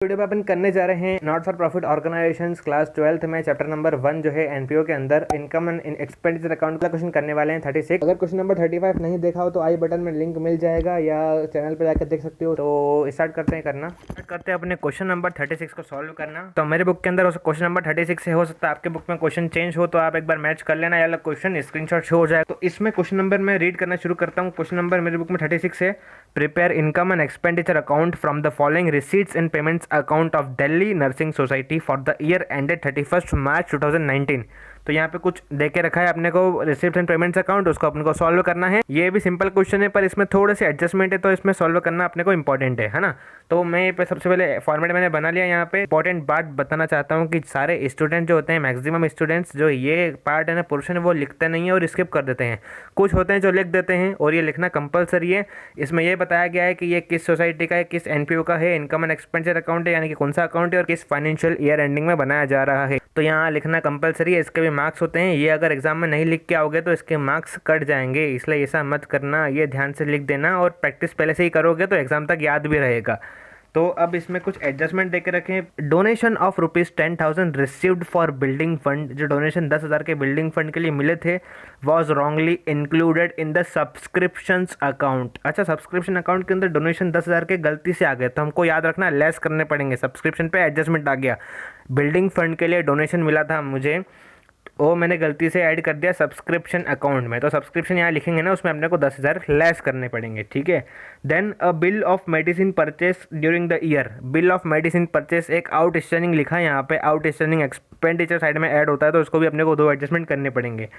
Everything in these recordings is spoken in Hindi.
वीडियो में अपन करने जा रहे हैं not for profit organisations class 12th में चैप्टर नंबर 1 जो है एनपीओ के अंदर इनकम एंड एक्सपेंडिचर अकाउंट का क्वेश्चन करने वाले हैं 36। अगर क्वेश्चन नंबर 35 नहीं देखा हो तो आई बटन में लिंक मिल जाएगा या चैनल पे जाकर देख सकते हो। तो स्टार्ट करते हैं अपने क्वेश्चन नंबर 36 को सॉल्व करना। तो मेरे बुक के अंदर क्वेश्चन नंबर 36 से हो सकता है आपके बुक में क्वेश्चन चेंज हो, तो आप एक बार मैच कर लेना या अलग क्वेश्चन स्क्रीनशॉट शो हो जाए। तो इसमें क्वेश्चन नंबर मैं रीड करना शुरू करता हूँ। क्वेश्चन नंबर मेरे बुक में 36 है। Prepare income and expenditure account from the following receipts and payments account of Delhi nursing society for the year ended 31 मार्च 2019। तो यहाँ पे कुछ दे के रखा है अपने को रिसिप्ट एंड पेमेंट्स अकाउंट, उसको अपने को सॉल्व करना है। ये भी सिंपल क्वेश्चन है पर इसमें थोड़े से एडजस्टमेंट है, तो इसमें सॉल्व करना अपने को इंपॉर्टेंट है ना। तो मैं ये सबसे पहले फॉर्मेट मैंने बना लिया। यहाँ पे इंपॉर्टेंट बात बताना चाहता हूँ कि सारे स्टूडेंट जो होते हैं, मैक्सिमम स्टूडेंट्स जो ये पार्ट है ना पोर्शन वो लिखते नहीं है और स्किप कर देते हैं। कुछ होते हैं जो लिख देते हैं और ये लिखना कंपलसरी है। इसमें ये बताया गया है कि ये किस सोसाइटी का है, किस एनपीओ का है, इनकम एंड एक्सपेंडिचर अकाउंट है यानी कि कौन सा अकाउंट है और किस फाइनेंशियल ईयर एंडिंग में बनाया जा रहा है। तो यहाँ लिखना कंपलसरी है। इसके भी मार्क्स होते हैं। ये अगर एग्जाम में नहीं लिख के आओगे तो इसके मार्क्स कट जाएंगे, इसलिए ऐसा मत करना। ये ध्यान से लिख देना और प्रैक्टिस पहले से ही करोगे तो एग्जाम तक याद भी रहेगा। तो अब इसमें कुछ एडजस्टमेंट देके रखें। Donation of ₹10,000 received for building fund, जो डोनेशन 10,000 के बिल्डिंग फंड के लिए मिले थे, was wrongly included in the subscriptions account. अच्छा, सब्सक्रिप्शन अकाउंट के अंदर डोनेशन 10,000 के गलती से आ गए, तो हमको याद रखना लेस करने पड़ेंगे। सब्सक्रिप्शन पे एडजस्टमेंट आ गया। बिल्डिंग फंड के लिए डोनेशन मिला था मुझे, वो मैंने गलती से ऐड कर दिया सब्सक्रिप्शन अकाउंट में। तो सब्सक्रिप्शन यहाँ लिखेंगे ना, उसमें अपने को 10,000 लेस करने पड़ेंगे, ठीक है। Then a bill of medicine purchase during the year. Bill of medicine purchase एक आउटस्टैंडिंग लिखा है यहाँ पे। आउटस्टैंडिंग एक्सपेंडिचर साइड में ऐड होता है, तो उसको भी अपने को 2 एडजस्टमेंट करने पड़ेंगे।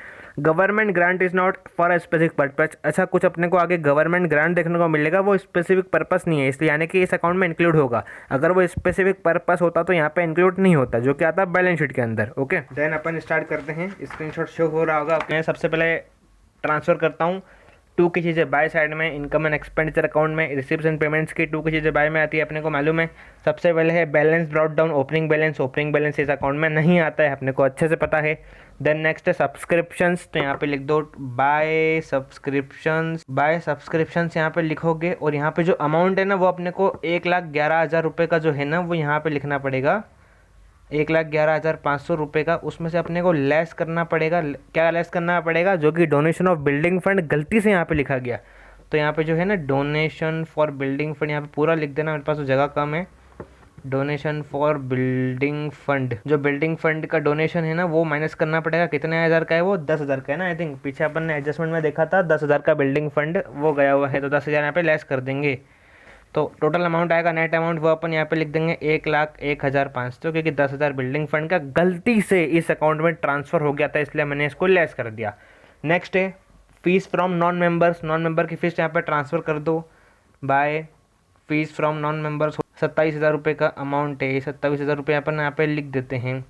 Government grant is not for a specific purpose. अच्छा, कुछ अपने को आगे गवर्नमेंट ग्रांट देखने को मिलेगा, वो स्पेसिफिक पर्पस नहीं है, इसलिए यानी कि इस अकाउंट में इंक्लूड होगा। अगर वो स्पेसिफिक पर्पस होता तो यहाँ पे इंक्लूड नहीं होता, जो कि आता है बैलेंस शीट के अंदर। ओके, देन अपन स्टार्ट करते हैं। स्क्रीनशॉट शो हो रहा होगा। मैं सबसे पहले ट्रांसफर करता हूँ 2 की चीज़ें बाय साइड में, इनकम एंड एक्सपेंडिचर अकाउंट में रिसिप्ट्स एंड पेमेंट्स की 2 की चीज़ें बाय में आती है, अपने को मालूम है। सबसे पहले है balance brought down opening balance. Opening balance इस अकाउंट में नहीं आता है, अपने को अच्छे से पता है। देन नेक्स्ट है सब्सक्रिप्शंस, तो यहाँ पे लिख दो बाय सब्सक्रिप्शंस। बाय सब्सक्रिप्शंस यहाँ पे लिखोगे और यहाँ पे जो अमाउंट है ना वो अपने को 1,11,000 रुपये का जो है ना वो यहाँ पे लिखना पड़ेगा, 1,11,500 रुपये का। उसमें से अपने को लेस करना पड़ेगा। क्या लेस करना पड़ेगा? जो कि डोनेशन ऑफ बिल्डिंग फंड गलती से यहाँ पे लिखा गया। तो यहाँ पे जो है ना डोनेशन फॉर बिल्डिंग फंड यहाँ पे पूरा लिख देना, मेरे पास तो जगह कम है। डोनेशन फॉर बिल्डिंग फंड, जो बिल्डिंग फंड का डोनेशन है ना वो माइनस करना पड़ेगा। कितने हज़ार का है वो? 10,000 का है ना। आई थिंक पीछे अपन ने एडजस्टमेंट में देखा था 10,000 का बिल्डिंग फंड वो गया हुआ है, तो 10,000 यहाँ पे लेस कर देंगे। तो टोटल अमाउंट आएगा, नेट अमाउंट वो अपन यहाँ पे लिख देंगे 1,01,500, क्योंकि 10,000 बिल्डिंग फंड का गलती से इस अकाउंट में ट्रांसफ़र हो गया था, इसलिए मैंने इसको लेस कर दिया। नेक्स्ट है fees from non members. Non member की फ़ीस यहाँ पे ट्रांसफ़र कर दो by fees from non members. 27,000 रुपये का अमाउंट है, 27,000 रुपये अपन यहाँ पे लिख देते हैं।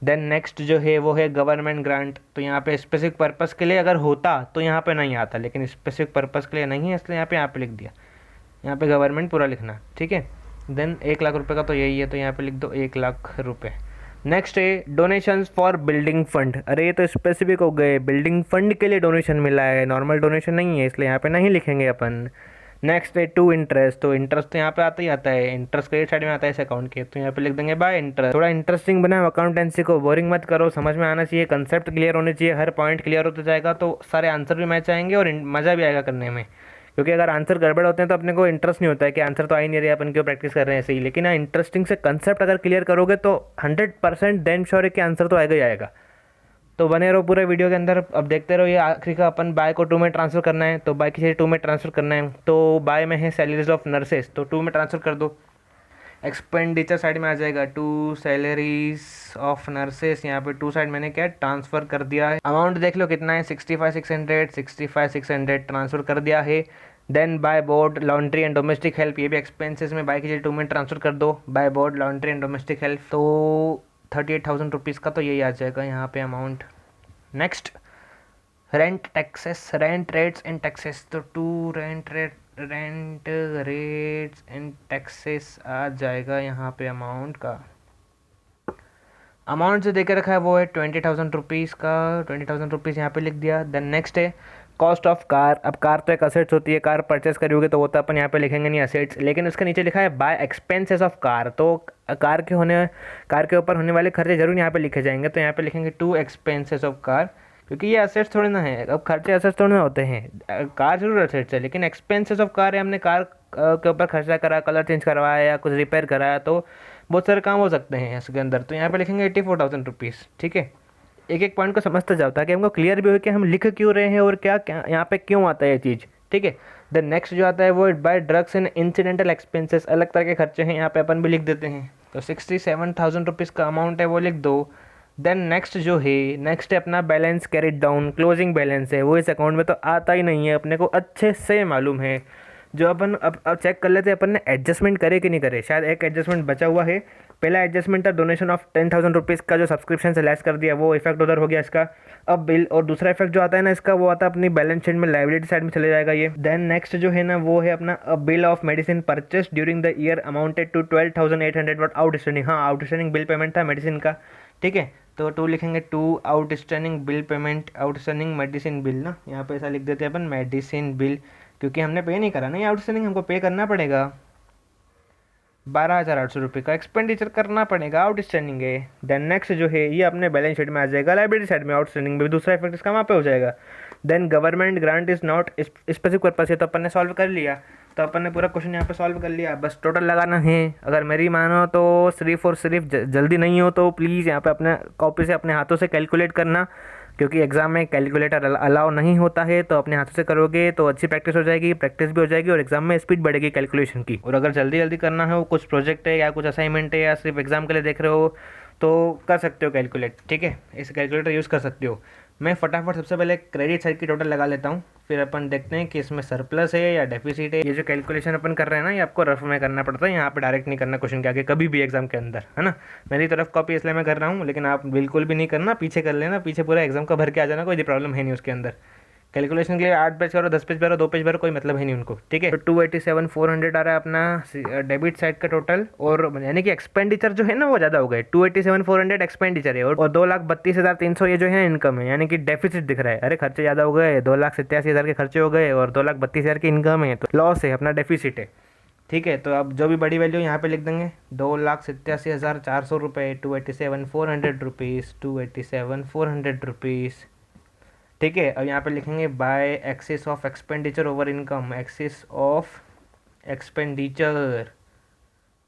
देन नेक्स्ट जो है वो है गवर्नमेंट ग्रांट। तो यहाँ पे स्पेसिफिक पर्पज़ के लिए अगर होता तो यहाँ पे नहीं आता, लेकिन स्पेसिफिक पर्पज़ के लिए नहीं है, इसलिए यहाँ पे लिख दिया। यहाँ पे गवर्नमेंट पूरा लिखना, ठीक है। देन 1,00,000 रुपये का तो यही है, तो यहाँ पे लिख दो 1,00,000 रुपये। नेक्स्ट है डोनेशंस फॉर बिल्डिंग फंड। अरे ये तो स्पेसिफिक हो गए, बिल्डिंग फंड के लिए डोनेशन मिला है, नॉर्मल डोनेशन नहीं है, इसलिए यहाँ पे नहीं लिखेंगे अपन। नेक्स्ट है टू इंटरेस्ट। तो इंटरेस्ट तो यहाँ पे आता ही आता है, इंटरेस्ट क्रेडिट साइड में आता है इस अकाउंट के, तो यहाँ पे लिख देंगे बाय इंटरेस्ट। थोड़ा इंटरेस्टिंग बनाओ अकाउंटेंसी को, बोरिंग मत करो, समझ में आना चाहिए, कंसेप्ट क्लियर होने चाहिए, हर पॉइंट क्लियर होता जाएगा तो सारे आंसर भी मैच आएंगे और मज़ा भी आएगा करने में। क्योंकि अगर आंसर गड़बड़ होते हैं तो अपने को इंटरेस्ट नहीं होता है कि आंसर तो आ ही नहीं रहा, अपन क्यों प्रैक्टिस कर रहे हैं ऐसे ही। लेकिन इंटरेस्टिंग से कंसेप्ट अगर क्लियर करोगे तो 100% देन श्योर है कि आंसर तो आएगा ही आएगा। तो बने रहो पूरे वीडियो के अंदर। अब देखते रहो। ये आखिरी का अपन बाय को 2 में ट्रांसफ़र करना है, तो बाय की जगह 2 में ट्रांसफ़र करना है। तो बाय में है सैलरीज ऑफ नर्सेस, तो 2 में ट्रांसफ़र कर दो। एक्सपेंडिचर साइड में आ जाएगा 2 सैलरीज ऑफ नर्सेस। यहाँ पे 2 साइड मैंने क्या ट्रांसफ़र कर दिया है। अमाउंट देख लो कितना है, 65,600 ट्रांसफ़र कर दिया है। Then by board laundry and domestic help, ये भी एक्सपेंसेस में बाय की जगह 2 में ट्रांसफ़र कर दो। Bye board laundry and domestic help, तो 38,000 रुपीज़ का तो यही आ जाएगा यहाँ पे amount. Next rent taxes, rent rates and taxes, तो 2 रेंट रेट्स एंड टैक्सेस आ जाएगा यहाँ पे अमाउंट का। अमाउंट जो देकर रखा है वो है 20,000 रुपीज़ का, 20,000 रुपीज़ यहाँ पे लिख दिया। देन नेक्स्ट है कॉस्ट ऑफ कार, अब कार तो एक असेट्स होती है, कार परचेस करोगे तो वो तो अपन यहाँ पे लिखेंगे नहीं असेट्स, लेकिन उसके नीचे लिखा है बाय एक्सपेंसेस ऑफ कार, तो कार के ऊपर होने वाले खर्चे जरूर यहाँ पे लिखे जाएंगे। तो यहाँ पे लिखेंगे टू एक्सपेंसेस ऑफ कार, क्योंकि ये असेट्स थोड़े ना है, अब खर्चे असेट्स थोड़े ना होते हैं, कार जरूर असेट्स है, लेकिन एक्सपेंसेस ऑफ कार है, हमने कार के ऊपर खर्चा करा, कलर चेंज करवाया या कुछ रिपेयर कराया, तो बहुत सारे काम हो सकते हैं इसके अंदर। तो यहाँ पे लिखेंगे 84,000 रुपीज़। ठीक है, एक एक पॉइंट को समझते जाओ ताकि हमको क्लियर भी हो कि हम लिख क्यों रहे हैं और क्या क्या यहाँ पे क्यों आता है ये चीज़। ठीक है, द नेक्स्ट जो आता है वो by drugs and incidental expenses, अलग तरह के खर्चे हैं, यहाँ पे अपन भी लिख देते हैं। तो 67,000 रुपीज़ का अमाउंट है वो लिख दो। देन नेक्स्ट जो है, नेक्स्ट है अपना balance carried down, closing balance है, वो इस अकाउंट में तो आता ही नहीं है, अपने को अच्छे से मालूम है। जो अपन अब चेक कर लेते हैं अपन ने एडजस्टमेंट करे कि नहीं करे, शायद एक एडजस्टमेंट बचा हुआ है। पहला एडजस्टमेंट था डोनेशन ऑफ 10,000 रुपीज़ का, जो सब्सक्रिप्शन से लेस कर दिया, वो इफेक्ट उधर हो गया इसका। अब बिल और दूसरा इफेक्ट जो आता है ना इसका, वो आता है अपनी बैलेंस शीट में लाइबिलिटी साइड में चले जाएगा ये। देन नेक्स्ट जो है ना वो है अपना bill of medicine purchase during the year amounted to 12,800 but outstanding, हाँ आउटस्टैंडिंग बिल पेमेंट था मेडिसिन का। ठीक है, तो टू लिखेंगे to outstanding bill payment, outstanding medicine bill ना, यहाँ पे ऐसा लिख देते हैं अपन मेडिसिन बिल, क्योंकि हमने पे नहीं करा ना, ये आउटस्टैंडिंग हमको पे करना पड़ेगा। 12,800 रुपये का एक्सपेंडिचर करना पड़ेगा, आउटस्टैंडिंग है। देन नेक्स्ट जो है ये अपने बैलेंस शीट में आ जाएगा, लाइबिलिटी साइड में आउटस्टैंडिंग में, दूसरा इफेक्ट इसका वहाँ पे हो जाएगा। Then government grant is not specific purpose है, तो अपन ने सॉल्व कर लिया, तो अपन ने पूरा क्वेश्चन यहाँ पे सॉल्व कर लिया, बस टोटल लगाना है। अगर मेरी मानो तो सिर्फ और सिर्फ जल्दी नहीं हो तो प्लीज़ यहाँ पे अपने कॉपी से अपने हाथों से कैलकुलेट करना, क्योंकि एग्जाम में कैलकुलेटर अलाउ नहीं होता है, तो अपने हाथों से करोगे तो अच्छी प्रैक्टिस हो जाएगी, प्रैक्टिस भी हो जाएगी और एग्जाम में स्पीड बढ़ेगी कैलकुलेशन की। और अगर जल्दी जल्दी करना हो, कुछ प्रोजेक्ट है या कुछ असाइनमेंट है या सिर्फ एग्जाम के लिए देख रहे हो, तो कर सकते हो कैलकुलेट। ठीक है, इस कैलकुलेटर यूज़ कर सकते हो। मैं फटाफट सबसे पहले क्रेडिट साइड की टोटल लगा लेता हूँ, फिर अपन देखते हैं कि इसमें सरप्लस है या डेफिसिट है। ये जो कैलकुलेशन अपन कर रहे हैं ना, ये आपको रफ में करना पड़ता है, यहाँ पे डायरेक्ट नहीं करना क्वेश्चन के आगे कभी भी एग्जाम के अंदर, है ना। मेरी तरफ कॉपी इसलिए मैं कर रहा हूँ, लेकिन आप बिल्कुल भी नहीं करना, पीछे कर लेना, पीछे पूरा एग्जाम का भर के आ जाना, कोई प्रॉब्लम है नहीं उसके अंदर। कैलकुलेशन के लिए 8 पेज भरो, 10 पेज भरो, 2 पेज भरो, कोई मतलब है नहीं उनको। ठीक है, तो 287,400 आ रहा है अपना डेबिट साइड का टोटल, और यानी कि एक्सपेंडिचर जो है ना वो ज़्यादा हो गए, 287,400 एक्सपेंडिचर है और 2,32,300 ये जो है इनकम है, यानी कि डेफिसिट दिख रहा है। अरे खर्चे ज़्यादा हो गए, 2,87,000 के खर्चे हो गए और 2,32,000 की इनकम है, तो लॉस है, अपना डेफिसिट है। ठीक है, तो अब जो भी बड़ी वैल्यू यहाँ पे लिख देंगे, 2,87,400 रुपये, 287,400 रुपीज़, 287,400 रुपीज़। ठीक है, अब यहाँ पे लिखेंगे by excess of expenditure over income, excess of expenditure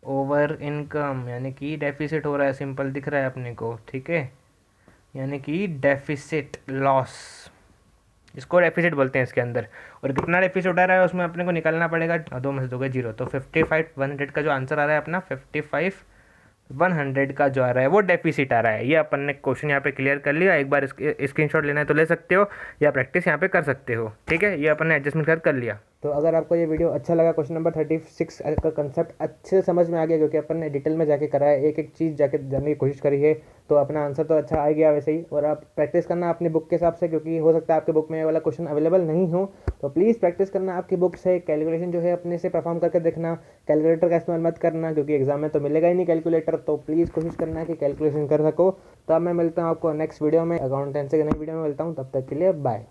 over income, यानी कि डेफिसिट हो रहा है, सिंपल दिख रहा है अपने को। ठीक है, यानी कि डेफिसिट लॉस, इसको डेफिसिट बोलते हैं इसके अंदर। और कितना डेफिसिट आ रहा है उसमें अपने को निकालना पड़ेगा, 2 में से 2 गए 0, तो 55,100 का जो आंसर आ रहा है अपना, 55,100 का जो आ रहा है वो डेफिसिट आ रहा है। ये अपन ने क्वेश्चन यहाँ पे क्लियर कर लिया। एक बार स्क्रीनशॉट लेना है तो ले सकते हो या प्रैक्टिस यहाँ पे कर सकते हो। ठीक है, ये अपन ने एडजस्टमेंट कर लिया। तो अगर आपको ये वीडियो अच्छा लगा, क्वेश्चन नंबर 36 का कंसेप्ट अच्छे से समझ में आ गया, क्योंकि अपन ने डिटेल में जाके करा है, एक एक चीज़ जाके जानने की कोशिश करी है, तो अपना आंसर तो अच्छा आ गया वैसे ही। और आप प्रैक्टिस करना अपनी बुक के हिसाब से, क्योंकि हो सकता है आपके बुक में ये वाला क्वेश्चन अवेलेबल नहीं हो, तो प्लीज़ प्रैक्टिस करना आपकी बुक से। कैलकुलेशन जो है अपने से परफॉर्म करके देखना, कैलकुलेटर का इस्तेमाल मत करना, क्योंकि एग्जाम में तो मिलेगा ही नहीं कैलकुलेटर, तो प्लीज़ कोशिश करना कि कैलकुलेशन कर सको। तो अब मैं मिलता हूँ आपको नेक्स्ट वीडियो में, अकाउंटेंसी के नई वीडियो में मिलता हूँ, तब तक के लिए बाय।